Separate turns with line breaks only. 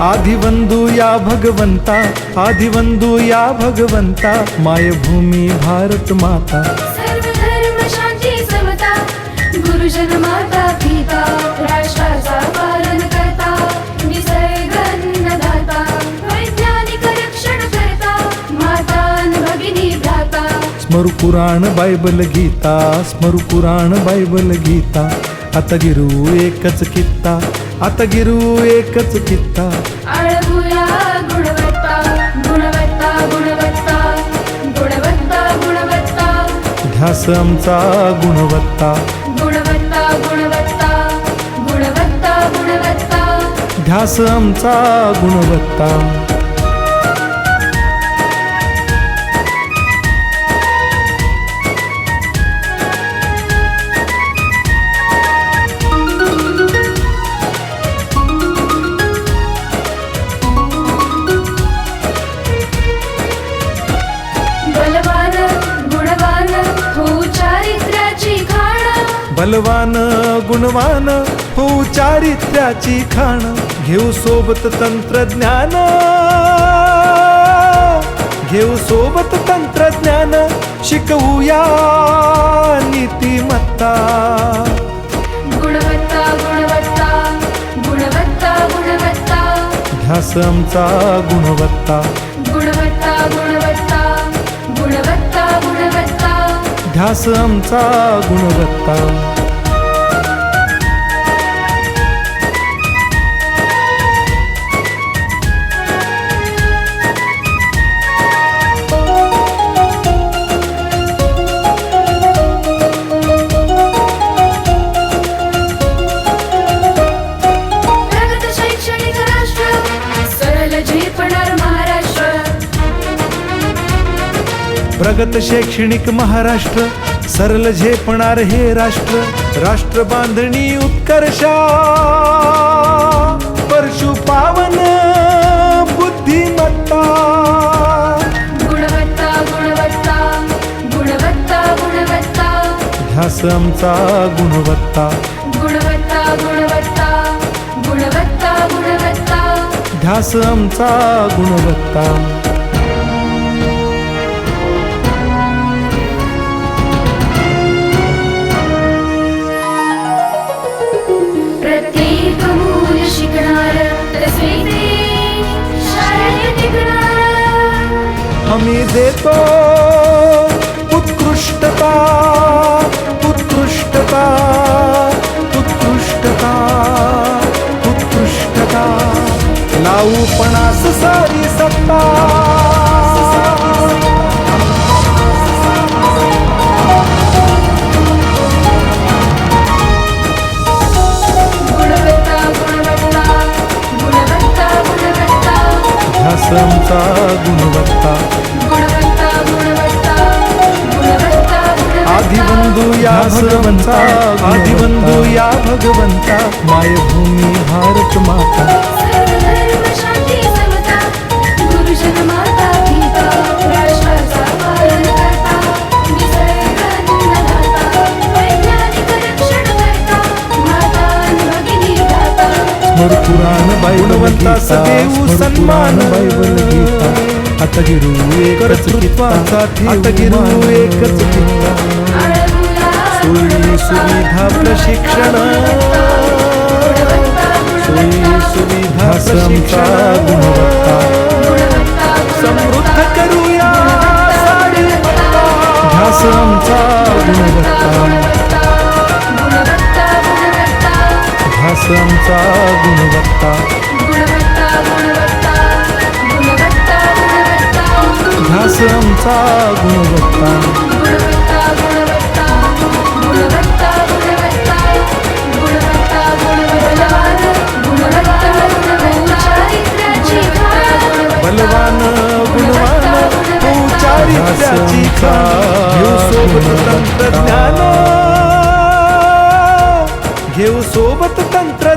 आदिवंदू या भगवंता, आदिवंदू या भगवंता, मायभूमी भारत माता.
सर्व धर्म शांती समता, गुरुजन माता पिता, राष्ट्राचा पालन करता, निसर्ग अन्नदाता, वैज्ञानिक रक्षण करता, माता अन भगिनी भ्राता.
स्मरू पुराण बायबल गीता, स्मरू पुराण बायबल गीता. आता गिरू एकच कित्ता, आता गिरू एकच कित्ता.
आळवूया गुणवत्ता, गुणवत्ता, गुणवत्ता, गुणवत्ता, गुणवत्ता.
ध्यास आमचा गुणवत्ता,
गुणवत्ता, गुणवत्ता, गुणवत्ता, गुणवत्ता.
ध्यास आमचा गुणवत्ता.
बलवान गुणवान हो चारित्र्याची खाण.
बलवान गुणवान हो चारित्र्याची खाण. घेऊ सोबत तंत्रज्ञान, घेऊ सोबत तंत्रज्ञान. शिकवूया नीतिमत्ता.
गुणवत्ता, गुणवत्ता, गुणवत्ता, गुणवत्ता.
ध्यास आमचा गुणवत्ता,
गुणवत्ता, गुणवत्ता, गुणवत्ता, गुणवत्ता.
ध्यास आमचा गुणवत्ता.
प्रगत शैक्षणिक राष्ट्र, सरळ झेपणार महाराष्ट्र.
प्रगत शैक्षणिक महाराष्ट्र, सरल झेपणार हे राष्ट्र. राष्ट्र बांधणी उत्कर्षा, परशु पावन बुद्धिमत्ता.
गुणवत्ता, गुणवत्ता, गुणवत्ता, गुणवत्ता.
ध्यास आमचा गुणवत्ता,
गुणवत्ता, गुणवत्ता, गुणवत्ता, गुणवत्ता.
ध्यास आमचा गुणवत्ता.
प्रत्येक मूल शिकणार, तसे शाळेत टिकणार.
आम्ही देतो उत्कृष्टता, उत्कृष्टता, उत्कृष्टता, उत्कृष्टता. लावू पणास सारी सत्ता.
गुणवत्ता, गुणवत्ता, गुणवत्ता, गुणवत्ता.
ध्यास आमचा गुणवत्ता.
गुणवत्ता, गुणवत्ता, गुणवत्ता, गुणवत्ता.
आदिवंदू या भगवंता, आदिवंदू या भगवंता, मायभूमी भारत माता.
सर्व धर्म शांती समता, गुरुजन माता पिता, राष्ट्राचा पालन करता, निसर्ग अन्नदाता, वैज्ञानिक रक्षण करता, माता अन भगिनी भ्राता.
स्मरू पुराण बायबल गीता, स्मरू पुराण बायबल गीता. आता गिरू एकच कित्ता, आता गिरू एकच कित्ता. सोयी सुविधा प्रशिक्षण, सोयी सुविधा प्रशिक्षण. गुणवत्ता समृद्ध करूया सारी सत्ता. ध्यास आमचा गुणवत्ता, ध्यास आमचा गुणवत्ता. ध्यास आमचा गुणवत्ता. बलवान गुणवान हो चारित्र्याची खाण. घेऊ सोबत तंत्रज्ञान, घेऊ सोबत तंत्र